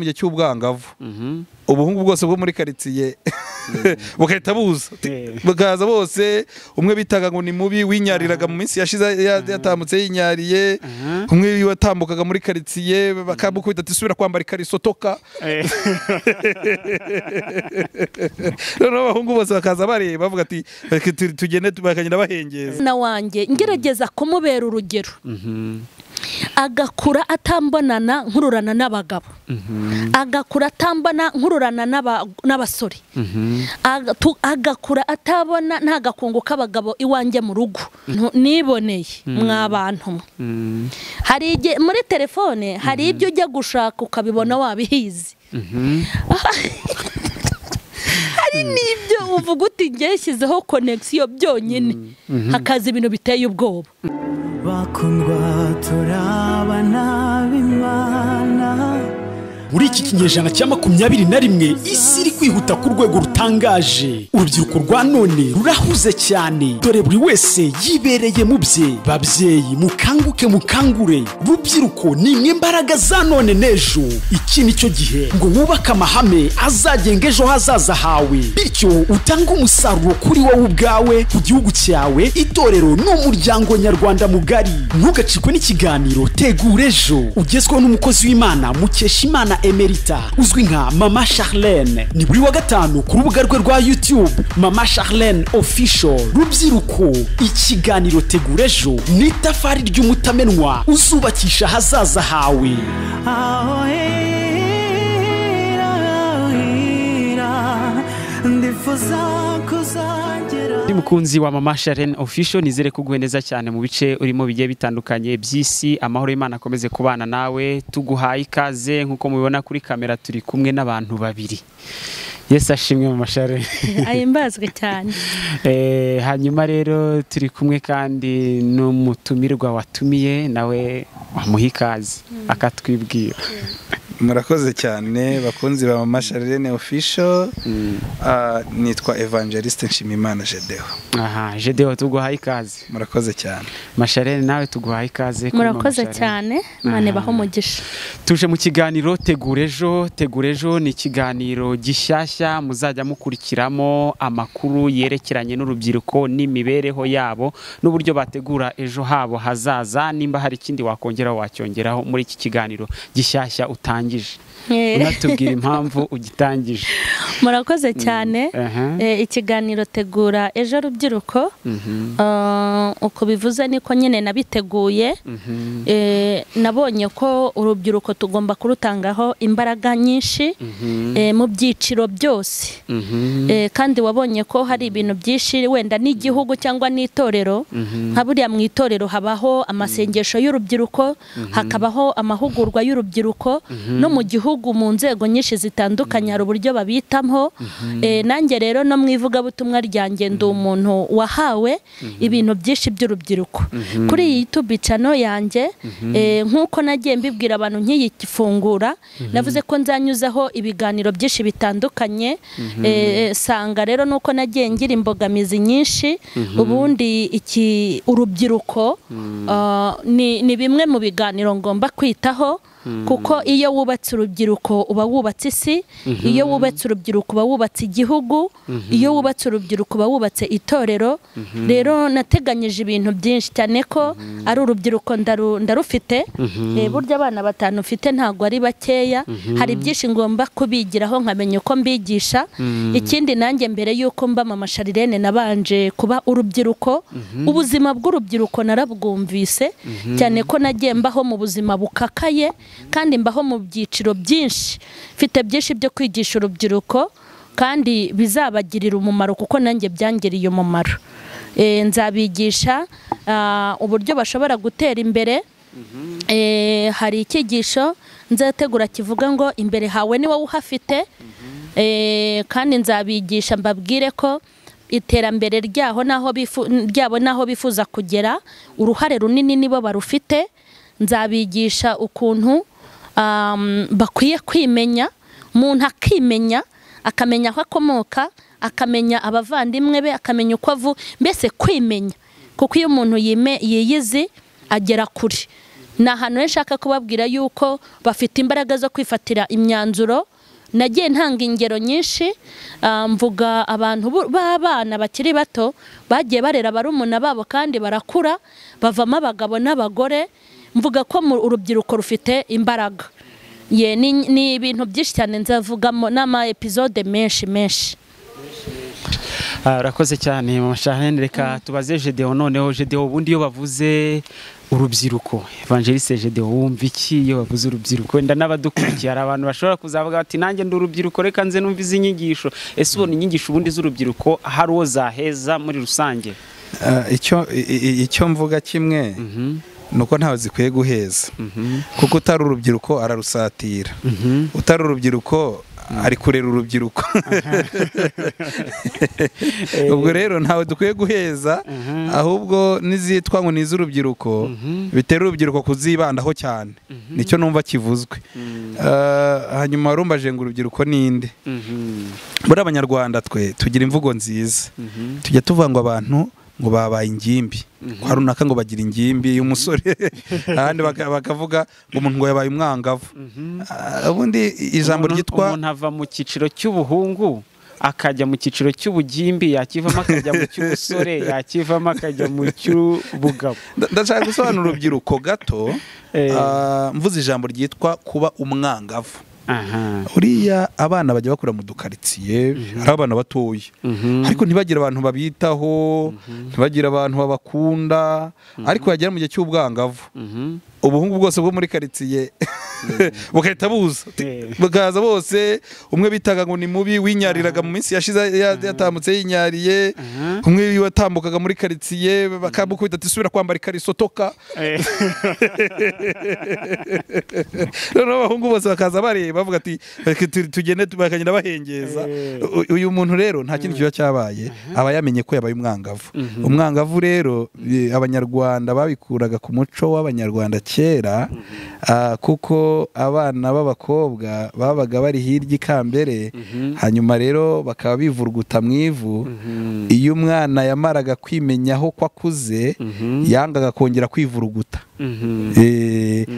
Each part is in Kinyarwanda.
mu gihe cy'ubwangavu ubuhungu bwose bwo muri karitsiye bugahita buza bakaza bose umwe bitaga ngo ni mubi winyariraga mu minsi yashize yatambutse yinyariye umwe watambukaga muri karitsiye bakamukubita ati subira kwambara ikariso toka none abahungu bose bakaza bareba bavuga ati tugende bakagenda bahengeza na wanjye ngerageza kumubera urugero agakura atambonana nkururana n'abagabo agakura atambona nkururana n'abasore agakura atabona nta gakungu k'abagabo iwanjye mu rugo niboneye mw'abantu hari muri telefone hari ibyo ujya gushaka ukabibona wabihizi hari n'ibyo uvuga uti ngeshyizeho connection byonyine hakaza ibintu biteye ubwoba bakundwa turabana b'Imana. Muri iki kinyejana cya 21 isi iri kwihuta ku rwego rutangaje. Urubyiruko rwa none rurahuze cyane, dore buri wese yibereye mu bye. Babyeyi mukanguke mukangure, rubyiruko ni imwe mbaraga za none n'ejo. Iki nicyo gihe ngo wubake amahame azagenga ejo hazaza hawe, bityo utanga umusaruro kuri wowe ubwawe, ku gihugu cyawe, itorero n'umuryango nyarwanda mugari. Ntugacikwe n'ikiganiro Tegurejo ugezweho n'umukozi w'Imana Mukeshimana Emerita uzwi nka Mama Charlene. Ni buri wa gatanu ku rubuga rwe rwa YouTube Mama Charlene Official. Rubyiruko, ikiganiro Tegurejo ni itafari ry'umutamenwa uzubakisha hazaza hawe. Mukunzi wa Mama Charlene Official, nizere kuguwe neza cyane mu bice urimo bigiye bitandukanye by'isi. Amahoro y'Imana akomeze kubana nawe, tuguhaye ikaze nkuko mubibona kuri kamera turi kumwe n'abantu babiri. Yes, ashimwe Mama Charlene. Ahimbazwe cyane. Hanyuma rero turi kumwe kandi n'umutumirwa watumiye nawe wamuhikaze akatwibwira. Murakoze cyane bakunzi ba Mama Charlene Official. Nitwa Evangeliste Nshimiyimana.Gedeon. Aha, Gedeon tuguhaye ikaze. Murakoze cyane. Mama Charlene nawe tuguhaye ikaze. Murakoze cyane, Imana baho umugisha. Tuje mu kiganiro Tegurejo. Tegurejo ni ikiganiro gishyashya muzajya mukurikiramo amakuru yerekeranye n'urubyiruko n'imibereho yabo n'uburyo bategura ejo habo hazaza. Nimba hari ikindi wakongeraho wacyongeraho muri iki kiganiro gishyashya utangije, unatubwira impamvu ugitangije. Murakoze cyane. Ikiganiro Tegura ejo rubyiruko, uko bivuze niko nyine nabiteguye. Nabonye ko urubyiruko tugomba kurutangaho imbaraga nyinshi mu byiciro byose. Kandi wabonye ko hari ibintu byinshi wenda n'igihugu cyangwa n'itorero, nka buriya mu itorero habaho amasengesho y'urubyiruko, hakabaho amahugurwa y'urubyiruko, no mu gihugu mu nzego nyinshi zitandukanye hari uburyo babitamo. Nanjye rero no mu ivugabutumwa ryanjye ndi umuntu wahawe ibintu byinshi by'urubyiruko. Kuri iyi YouTube channel yanjye, nkuko nagiye mbibwira abantu nk'iyifungura, navuze ko nzanyuzaho ibiganiro byinshi bitandukanye. Sanga rero nuko nagiye ngira imbogamizi nyinshi. Ubundi iki urubyiruko ni bimwe mu biganiro ngomba kwitaho, kuko iyo wubatse urubyiruko uba wubatse isi, iyo wubatse urubyiruko uba wubatse igihugu, iyo wubatse urubyiruko uba wubatse itorero. Rero nateganyije ibintu byinshi cyane ko ari urubyiruko ndarufite. Burya abana batanu ufite ntago ari bakeya, hari byinshi ngomba kubigiraho nkamenya uko mbigisha. Ikindi nanjye mbere yuko mba Mama Charlene nabanje kuba urubyiruko. Ubuzima bw'urubyiruko narabwumvise cyane ko nagiye mbaho mu buzima bukakaye, kandi mbaho mu byiciro byinshi. Mfite byinshi byo kwigisha urubyiruko kandi bizabagirira umumaro, kuko nanjye byangiriye umumaro. Nzabigisha uburyo bashobora gutera imbere. Hari icyigisho nzategura kivuga ngo imbere hawe ni wowe uhafite. Kandi nzabigisha mbabwire ko iterambere ryaho naho bifuza kugera, uruhare runini nibo barufite. Nzabigisha ukuntu bakwiye kwimenya, umuntu akimenya, akamenya aho akomoka, akamenya abavandimwe be, akamenya uko mbese kwimenya, kuko iyo umuntu yiyizi agera kure. na hano nshaka kubabwira yuko bafite imbaraga zo kwifatira imyanzuro. Nagiye ntanga ingero nyinshi, mvuga abantu b'abana bakiri bato bagiye barera barumuna babo kandi barakura bavamo abagabo n'abagore. Mvuga ko urubyiruko rufite imbaraga. Ni ibintu byinshi cyane nzavugamo n'ama episode menshi. Urakoze cyane mama Charlene. Reka tubaze Gedeon noneho. Gedeon, ubundi iyo bavuze urubyiruko, Evangeliste Gedeon, wumva iki iyo bavuze urubyiruko? Wenda n'abadukurikiye hari abantu bashobora kuzavuga ati nanjye ndi urubyiruko, reka nze numva izi nyigisho. Ese ubona inyigisho ubundi z'urubyiruko hari uwo zaheza muri rusange? Icyo mvuga kimwe nuko ntawe zikwiye guheza, kuko utari urubyiruko ararusatira, utari urubyiruko ari kurera urubyiruko. Ubwo rero ntawe dukwiye guheza, ahubwo nizitwa ngo niz'urubyiruko bitera urubyiruko kuzibandaho cyane. Nicyo numva kivuzwe. Hanyuma warumbaje ngo urubyiruko ninde? Muri Abanyarwanda twe tugira imvugo nziza, tujya tuvuga ngo abantu ngo babaye ingimbi, kwa runaka ngo bagira ingimbi y'umusore, ahandi bakavuga ngo umuntu ngo yabaye umwangavu. Ubundi ijambo ryitwa umuntu ava mu cyiciro cy'ubuhungu akajya mu cyiciro cy'ubugimbi, yakivamo akajya mu cy'ubusore, yakivamo akajya mu cy'ubugabo. Ndashaka gusobanura urubyiruko gato. Mvuze ijambo ryitwa kuba umwangavu. Uriya abana bajya bakura mu dukaritsiye, ari abana batoya, ariko ntibagire abantu babitaho, ntibagire abantu babakunda, ariko yagera mu gihe cy'ubwangavu ubuhungu bwose bwo muri karitsiye bugahita buza, bakaza bose. Umwe bitaga ngo ni mubi winyariraga mu minsi yashize yatamutse yinyariye, umwe watambukaga muri karitsiye bakamukubita ati subira kwambara ikariso toka. Noneho abahungu bose bakaza bareba bavuga ati tugende bakagenda bahengeza. Uyu muntu rero nta kindi kiba cyabaye, aba yamenye ko yabaye umwangavu. Umwangavu rero Abanyarwanda babikuraga ku muco w'Abanyarwanda kera, kuko abana b'abakobwa babaga bari hirya ikambere, hanyuma rero bakaba bivuruguta mu ivu. Iyo umwana yamaraga kwimenyaho ko akuze, yangaga kongera kwivuruguta,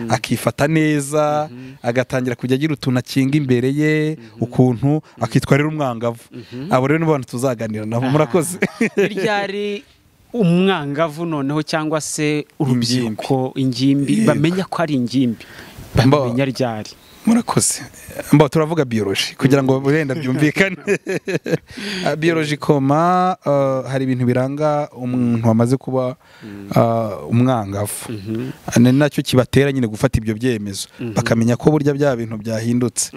akifata neza, agatangira kujya agira utuntu akinga imbere ye, ukuntu akitwarira umwangavu. Abo rero n'abantu tuzaganira nabo. Murakoze. Ryari umwangavu noneho cyangwa se urubyiruko ingimbi bamenya ko ari ingimbi, bamenya ryari? Murakoze. Turavuga biology kugira ngo wenda byumvikane. Biology koma hari ibintu biranga umuntu wamaze kuba umwangavu, ni nacyo kibatera nyine gufata ibyo byemezo, bakamenya ko burya bya bintu byahindutse.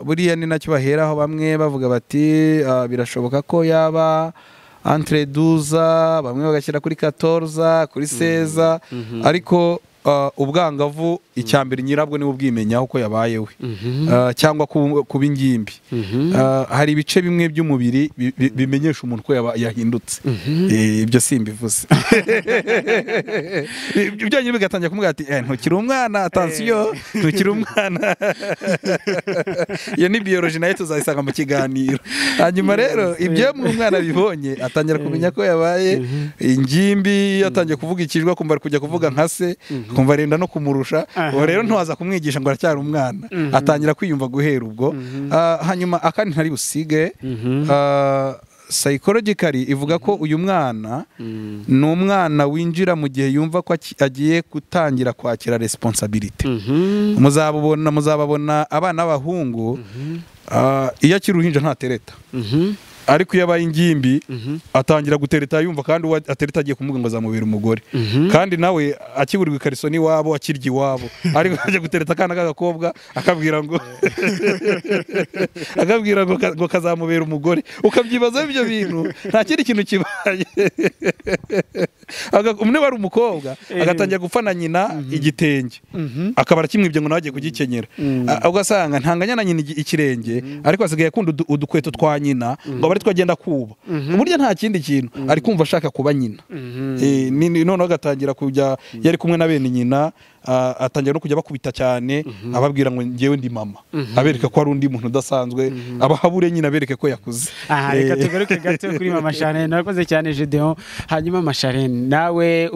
Buriya ni nacyo baheraho bamwe bavuga bati birashoboka ko yaba entre 12, bamwe bagashyira kuri 14, kuri 16, ariko ubwangavu icyambere nyirabwo niwe ubwimenyaho ko yabayewe, cyangwa kuba ingimbi. Hari ibice bimwe by'umubiri bimenyesha umuntu ko yahindutse. Ibyo simbivuze. Ibyo nyine bigatangira kumubwira ati ntukiri umwana, attention, ntukiri umwana. Iyo ni biology nayo tuzayisanga mu kiganiro. Hanyuma rero ibyo mu mwana bibonye atangira kumenya ko yabaye ingimbi, yatangiye kuvuga ikijwa kumva ari kujya kuvuga nka se, kumva arenda no kumurusha. Uwo rero ntiwaza kumwigisha ngo aracyari umwana, atangira kwiyumva guhera ubwo. Hanyuma akandi ntari busige, psychologically ivuga ko uyu mwana ni umwana winjira mu gihe yumva ko agiye gutangira kwakira responsibility. Muzababona abana b'abahungu iyo akiri uruhinja ntatereta, ariko iyo abaye ingimbi atangira gutereta yumva, kandi uwo atereta agiye kumubwira ngo azamubera umugore, kandi nawe akiburirwa ikariso n'iwabo, akirya iwabo, ariko ajya gutereta akana k'agakobwa akabwira ngo ngo kazamubera umugore. Ukabyibazaho ibyo bintu, nta kindi kintu kibaye. Umwe wari umukobwa agatangira gufana nyina igitenge, akaba arakimwibye ngo nawe agiye kugikenyera, ugasanga ntanganya na nyina ikirenge, ariko asigaye akunda udukweto twa nyina ngo bari twagenda kuba. Burya nta kindi kintu, ari kumva ashaka kuba nyina. Noneho agatangira kujya yari kumwe na bene nyina, atangira no kujya bakubita cyane ababwira ngo ngewe ndi mama abereka ko ari undi muntu udasanzwe abahabure nyine abereke ko yakuze. Reka tugaruke gato kuri mama Charlene. Nakoze cyane Gedeon. Hanyuma mama Charlene, nawe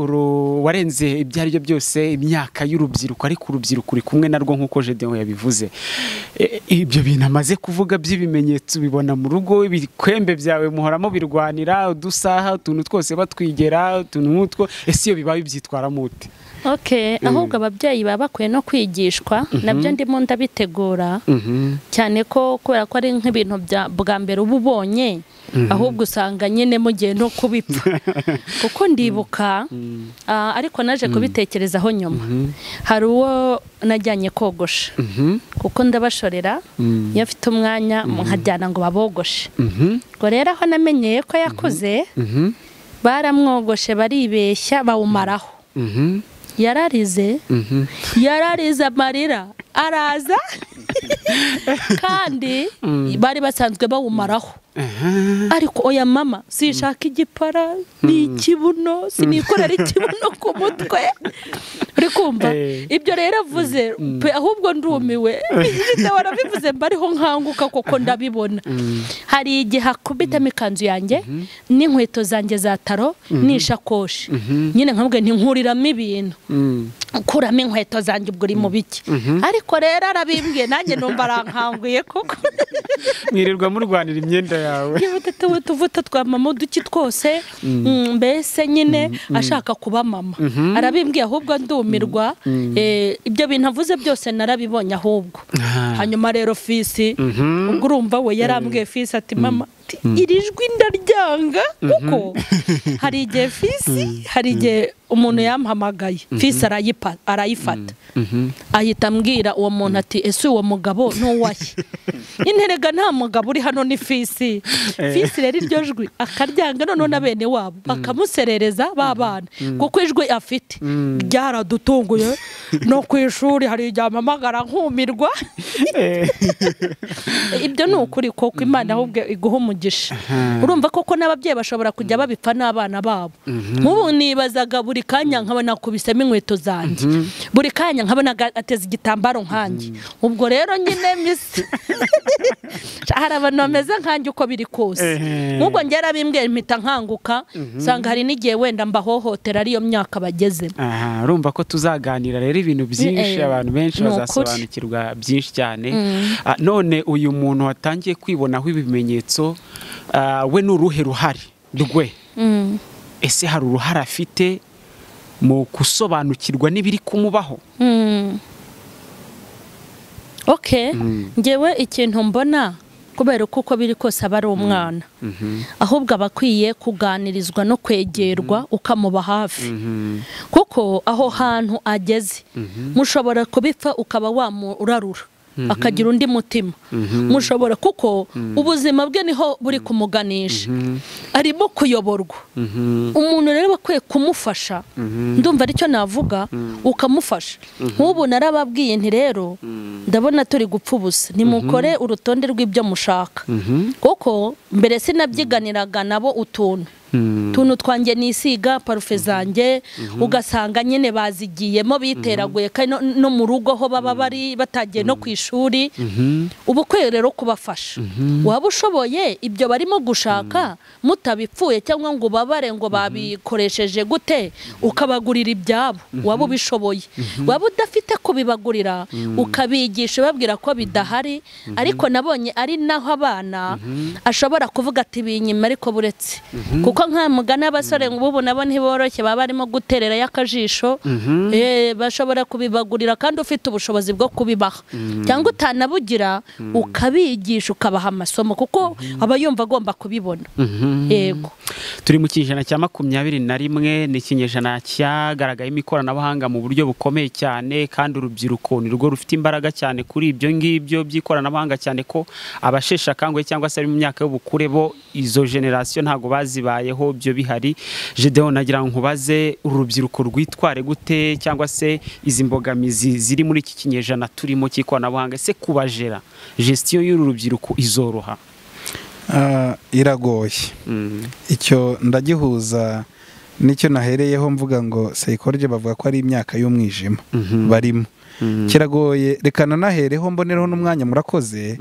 warenze ibyo ari byo byose imyaka y'urubyiruko, ariko urubyiruko uri kumwe narwo nk'uko Gedeon yabivuze. Ibyo bintu amaze kuvuga by'ibimenyetso bibona mu rugo, ibikwembe byawe muhoramo birwanira, udusaha utuntu twose batwigera, utuntu nk'utwo, ese iyo bibaye byitwaramo ute? Ahubwo ababyeyi baba bakwiye no kwigishwa, nabyo ndimo ndabitegura cyane ko kubera ko ari nk'ibintu bwa mbere uba ubonye, ahubwo usanga nyine mugiye no kubipfa kuko ndibuka ariko naje kubitekerezaho nyuma. Hari uwo najyanye kogosha kuko ndabashorera, iyo afite umwanya nkajyana ngo babogoshe. Ngo rero aho namenyeye ko yakuze, baramwogoshe baribeshya bawumaraho. Yararize amarira araza kandi bari basanzwe bawumaraho. Ariko oya mama, sishaka igipara ni ikibuno, sinikorera ikibuno ku mutwe. Uri kumva ibyo rero avuze ahubwo ndumiwe. Ndabona bivuze mbariho nkanguka koko ndabibona. Hari igihe akubitamo ikanzu yanjye n'inkweto zanjye za taro n'ishakoshi, nyine nkabwe ntinkuriramo ibintu, kuramo inkweto zanjye ubwo uri mu biki. Ariko rero arabimbwiye nanjye numva arankanguye koko. Mwirirwa murwanira imyenda yawe. Tuvuta twa mama duki twose, mbese nyine ashaka kuba mama. Arabimbwiye ahubwo ndumirwa. Ibyo bintu avuze byose narabibonye ahubwo. Hanyuma rero fisi, ubwo urumva we yarambwiye fisi ati mama iri jwi ndaryanga kuko hari igihe fisi, hari igihe umuntu yampamagaye fisi arayifata ahita ambwira uwo muntu ati ese uwo mugabo n'uwahe? Interega nta mugabo uri hano ni fisi. Fisi rero iryo jwi akaryanga, none na bene wabo bakamuserereza babana kuko ijwi afite ryaradutunguye. No ku ishuri hari igihe amamagara nkumirwa. Ibyo ni ukuri koko Imana ahubwo iguha umugisha. Urumva koko n'ababyeyi bashobora kujya babipfa n'abana babo. Nk'ubu nibazaga buri kanya nkabona kubisemo inkweto zanjye, buri kanya nkabona ateze igitambaro nkanjye. Ubwo rero nyine misi hari abantu bameze nkanjye uko biri kose. Nk'ubwo ngera abimbwiye mpita nkanguka, sanga hari n'igihe wenda mbahohotera ariyo myaka bageze. Urumva ko tuzaganira rero ibintu byinshi, abantu benshi bazasobanukirwa byinshi cyane. None uyu muntu watangiye kwibonaho ibimenyetso, we n'uruhe ruhari rwe? Ese hari uruhare afite mu gusobanukirwa n'ibiri kumubaho? Ngewe ikintu mbona, kubera uko biri kose aba ari umwana, ahubwo aba akwiye kuganirizwa no kwegerwa ukamuba hafi. Kuko aho hantu ageze mushobora kubipfa ukaba wamurarura akagira undi mutima. Mushobora kuko ubuzima bwe niho buri kumuganisha, arimo kuyoborwa. Umuntu rero bakwiye kumufasha, ndumva aricyo navuga, ukamufasha. Nk'ubu narababwiye nti rero ndabona turi gupfa ubusa, nimukore urutonde rw'ibyo mushaka. Kuko mbere sinabyiganiraga nabo utuntu twanjye nisiga, parufe zanjye ugasanga nyine bazigiyemo biteraguye, kandi no mu rugo ho baba bari batagiye no ku ishuri. Ubukwe rero kubafasha, waba ushoboye ibyo barimo gushaka mutabipfuye cyangwa ngo babare ngo babikoresheje gute, ukabagurira ibyabo waba ubishoboye. Waba udafite kubibagurira ukabigisha babwira ko bidahari. Ariko nabonye ari naho abana ashobora kuvuga ati binyima ariko buretse, kuko nk'amugana abasore ngubu nabo ntiboroshye, baba barimo guterera y'akajisho. Bashobora kubibagurira kandi ufite ubushobozi bwo kubibaha, cyangwa utanabugira ukabigisha ukabaha amasomo, kuko aba yumva agomba kubibona. Yego, turi mu kinyejana cya 21, ni ikinyejana cyagaragayemo ikoranabuhanga mu buryo bukomeye cyane, kandi urubyiruko ni rwo rufite imbaraga cyane kuri ibyo ngibyo by'ikoranabuhanga, cyane ko abashesha akanguhe cyangwa se ari mu myaka y'ubukure bo izo generation ntago bazibayeho byo bihari. Gedeon, nagira ngo nkubaze urubyiruko rwitware gute, cyangwa se izi mbogamizi ziri muri iki kinyejana turimo cy'ikoranabuhanga, se kubajera gestion y'uru rubyiruko izoroha? Iragoye. Icyo ndagihuza nicyo nahereyeho mvuga ngo psychology bavuga ko ari imyaka y'umwijima barimo. Kiragoye, reka nanahereho mbonereho n'umwanya murakoze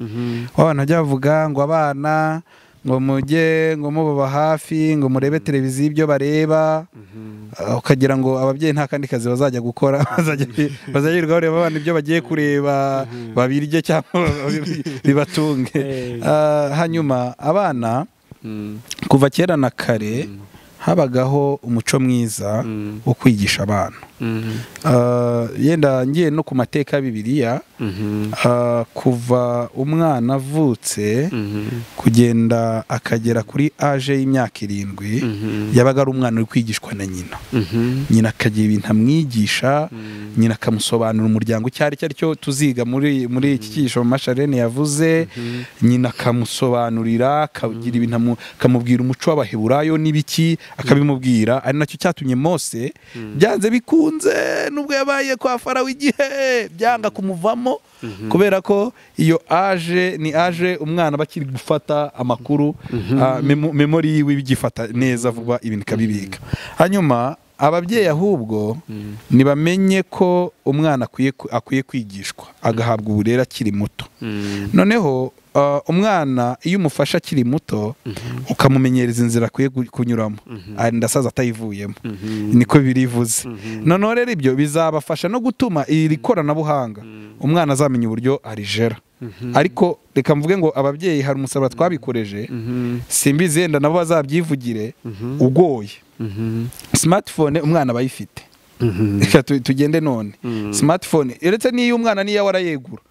w'abantu bajya bavuga ngo abana ngo mujye ngo mubaba hafi ngo murebe televiziyo ibyo bareba, ukagira ngo ababyeyi nta kandi kazi bazajya gukora, bazajya bareba abana ibyo bagiye kureba babirye cyangwa bibatunge. Hanyuma abana kuva kera na kare habagaho umuco mwiza wo kwigisha abana. Yenda ngiye no ku mateka ya Bibiliya, kuva umwana avutse kugenda akagera kuri age y'imyaka 7 yabaga ari umwana uri kwigishwa na nyina. Nyina akagira ibintu amwigisha, nyina akamusobanurira umuryango icyo ari cyo tuziga muri iki cyigisho Charlene yavuze. Nyina akamusobanurira, akagira ibintu akamubwira umuco w'Abaheburayo n'ibiki akabimubwira. Ari nacyo cyatumye Mose byanze bikunze nubwo yabaye kwa Farawo igihe byanga kumuvamo, kubera ko iyo age ni age umwana bakiri gufata amakuru, memory yiwe bigifata neza vuba ibintu kabibika. Hanyuma ababyeyi ahubwo nibamenye ko umwana akwiye kwigishwa agahabwa uburere akiri muto. Noneho umwana iyo umufasha akiri muto ukamumenyereza inzira akwiye kunyuramo, ndasaza atayivuyemo, niko birivuze. Noneho rero ibyo bizabafasha no gutuma iri koranabuhanga umwana azamenya uburyo arijera. Ariko reka mvuge ngo ababyeyi hari umusaruro twabikoreje, simbizi yenda nabo bazabyivugire ugoye. Smartphone umwana bayifite, reka tugende none. Smartphone uretse niyo umwana niyo warayegura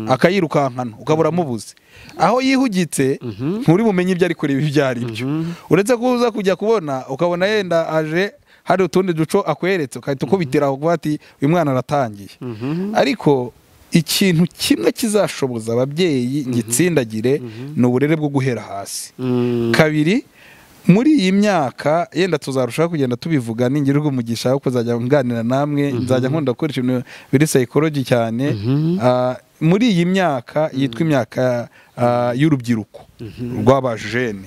akayirukankana ukabura mubuze aho yihugitse, nturi bumenye ibyo ari kureba ibyo ari byo. Uretse kuza kujya kubona ukabona yenda aje hari utundi duco akweretse ukahita ukubitira aho ati uyu mwana aratangiye. Ariko ikintu kimwe kizashoboza ababyeyi ngitsindagire ni uburere bwo guhera hasi. Kabiri, muri iyi myaka yenda tuzarushaho kugenda tubivuga, ningirirwa umugisha wo kuzajya nganira namwe, nzajya nkunda gukoresha ibintu biri psychology cyane. Muri iyi myaka yitwa imyaka y'urubyiruko rw'abajene,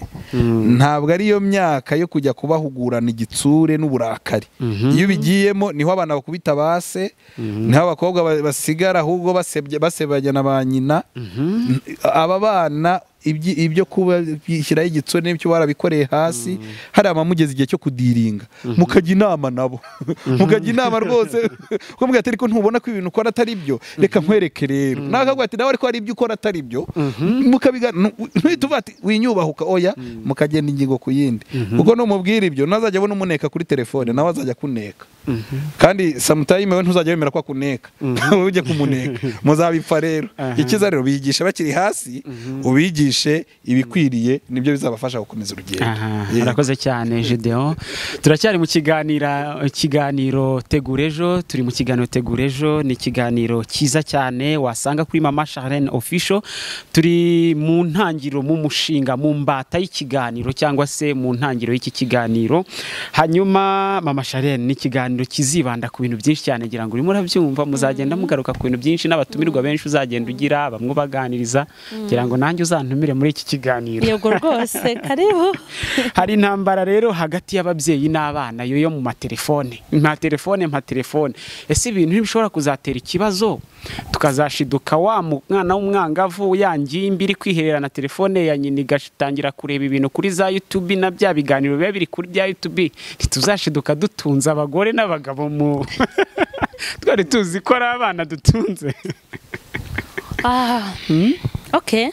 ntabwo ari yo myaka yo kujya kubahugurana igitsure n'uburakari. Iyo bigiyemo niho abana bakubita base, niho abakobwa basigara ahubwo basebanya ba nyina. Aba bana ibyo kuba bishyiraho igitsure n'ibyo barabikoreye hasi, hari abamugeze igihe cyo kudiringa, mukajya inama nabo mukajya inama rwose ko mugati ariko ntubona ko ibintu ukora atari byo, reka nkwereke rero. Nakagwa ati nawe ariko hari ibyo ukora atari byo, mukabigana ntituva ati winyubahuka, oya mukagenda ingingo ku yindi. Ubwo no mubwira ibyo nazajya abona umuneka kuri telefone nawe azajya kuneka, kandi sometime we ntuzajya wemera ko akuneka ujye kumuneka, muzabipfa rero. Ikiza rero bigisha bakiri hasi, ubigishe ibikwiriye, nibyo bizabafasha gukomeza urugendo. Murakoze cyane Gedeon. Turacyari mu kiganiro Tegurejo, turi mu kiganiro Tegurejo, ni ikiganiro cyiza cyane wasanga kuri Mama Charlene Official. Turi mu ntangiriro, mu mushinga, mu mbata y'ikiganiro cyangwa se mu ntangiriro y'iki kiganiro. Hanyuma Mama Charlene ni ikiganiro kizibanda ku bintu byinshi cyane, ngira ngo urimo urabyumva, muzagenda mugaruka ku bintu byinshi n'abatumirwa benshi uzagenda ugira, bamwe baganiriza, ngira ngo nanjye uzantumire muri iki kiganiro. Yego rwose, karibu. Hari intambara rero hagati y'ababyeyi n'abana yo mu matelefone, mpa telefone. Ese ibintu ntibishobora kuzatera ikibazo tukazashiduka wa mwana w'umwangavu yangiye imbiri kwiherera na telefone ya nyina igatangira kureba ibintu kuri za YouTube na bya biganiro biba biri kuri bya YouTube, ntituzashiduka dutunze abagore n'abagabo mu twari tuzi ko ari abana dutunze. Okay.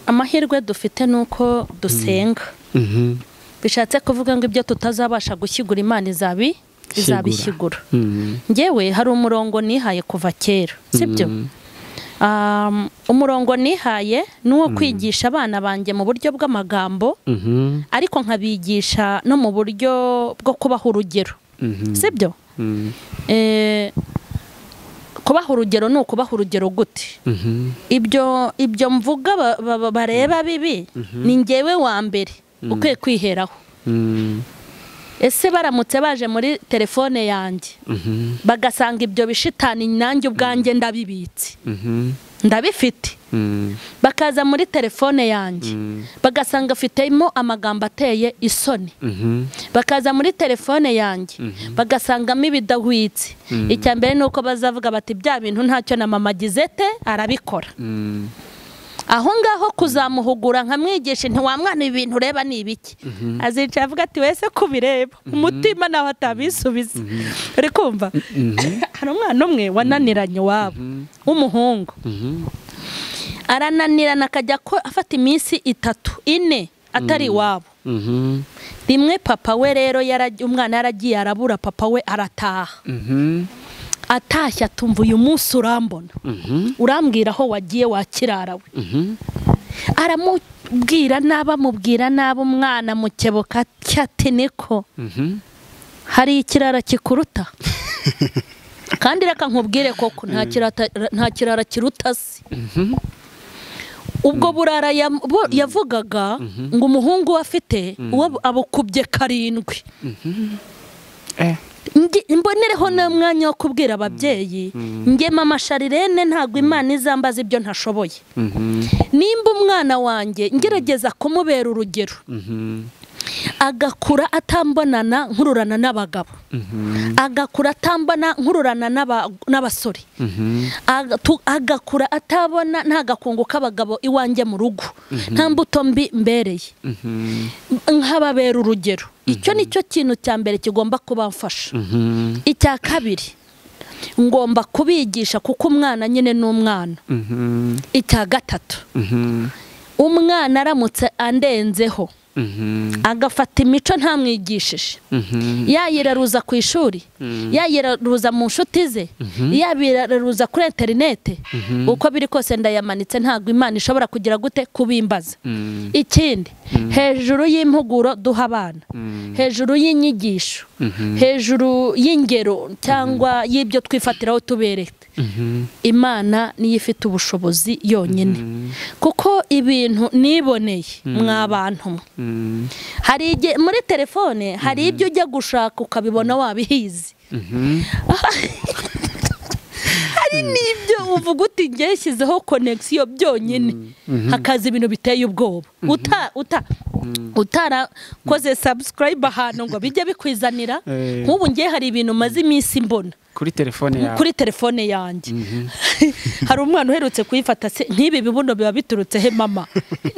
Amahirwe dufite nuko dusenga. Bishatse kuvuga ngo ibyo tutazabasha gushyigura Imana izabishyigura. Ngewe hari umurongo nihaye kuva kera, sibyo? Umurongo nihaye nuwo kwigisha abana banjye mu buryo bw'amagambo, ariko nkabigisha no mu buryo bwo kubaha urugero, sibyo? Kubaha urugero ni ukubaha urugero gute? Ibyo mvuga bareba bibi, ni ngewe wa mbere ukwiye kwiheraho. ese baramutse baje muri telefone yanjye bagasanga ibyo bishitani nanjye ubwanjye ndabibitse ndabifite bakaza muri telefone yanjye bagasanga afitemo amagambo ateye isoni bakaza muri telefone yanjye bagasangamo ibidahwitse icyambere nuko bazavuga bati bya bintu ntacyo na mama Gizete arabikora aho ngaho kuzamuhugura nkamwigisha ntiwamwana ibintu ureba ni ibiki azicara avuga ati wese kubireba umutima nawe atabisubiza uri kumva hari umwana umwe wananiranye wabo w'umuhungu arananirana akajya ko afata iminsi 3-4 atari iwabo rimwe papa we rero umwana yaragiye arabura papa we arataha atashya atumva uyu munsi urambona urambwira aho wagiye wakirarawe aramubwira n'abamubwira n'abo umwana mukeboka cyateneko hari ikirara kikuruta kandi reka nkubwire koko nta kirara kiruta se ubwo burara yavugaga ngo umuhungu afite uwo abukubye 7 imbonereho n'umwanya wo kubwira ababyeyi nge mama Charlene ntago Imana izambaza ibyo ntashoboye nimba umwana wanjye ngerageza kumubera urugero agakura atambonana nkururana n'abagabo agakura atambona nkururana n'abasore agakura atabona nta gakungu k'abagabo iwanjye mu rugo nta mbuto mbi mbereye nk'ababera urugero icyo nicyo kintu cya mbere kigomba kubafasha icya kabiri ngomba kubigisha kuko umwana nyine n'umwana icya gatatu umwana aramutse andenzeho agafata imico ntamwigishije yayiraruza ku ishuri yayiraruza mu nshuti ze yabiraruza kuri interinete uko biri kose ndayamanitse ntago Imana ishobora kugira gute kubimbaza ikindi hejuru y'impuguro duha abana hejuru y'inyigisho hejuru y'ingero cyangwa y'ibyo twifatiraho tubereke Imana niyo ifite ubushobozi yonyine kuko ibintu niboneye mwabantu hari muri telefone hari ibyo ujya gushaka ukabibona wabihizi hari n'ibyo uvuga uti ngeshyizeho connection byonyine hakaza ibintu biteye ubwoba utarakoze subscribe ahantu ngo bijye bikwizanira nk'ubu ngiye hari ibintu maze iminsi mbona kuri telefone yanjye hari umwana uherutse kuyifata se nk'ibi bibuno biba biturutse he mama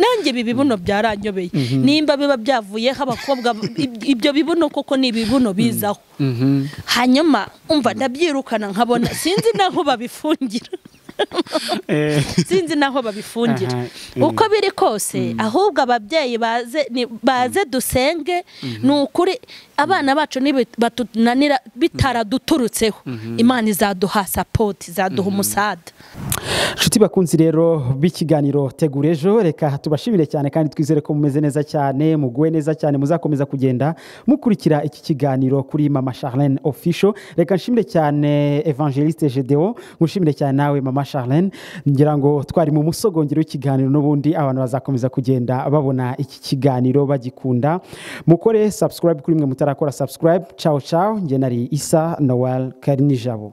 nanjye ibi bibuno byaranyobeye nimba biba byavuyeho abakobwa ibyo bibuno koko ni ibibuno bizaho hanyuma umva ndabyirukana nkabona sinzi naho babifungira sinzi naho babifungira uko biri kose ahubwo ababyeyi baze dusenge n'ukuri abana bacu batunanira bitaraduturutseho Imana izaduha support izaduha umusada nshuti bakunzi rero b'ikiganiro Tegurejo reka tubashimire cyane kandi twizere ko mumeze neza cyane muguwe neza cyane muzakomeza kugenda mukurikira iki kiganiro kuri mama Charlene official reka nshimire cyane Evangeliste.Gedeon ngushimire cyane nawe mama Charlene ngira ngo twari mu musogongero w'ikiganiro n'ubundi abantu bazakomeza kugenda babona iki kiganiro bagikunda mukore subscribe kuri mwe mutarakora subscribe ciao ciao nge nari Isa Noel Karinijabo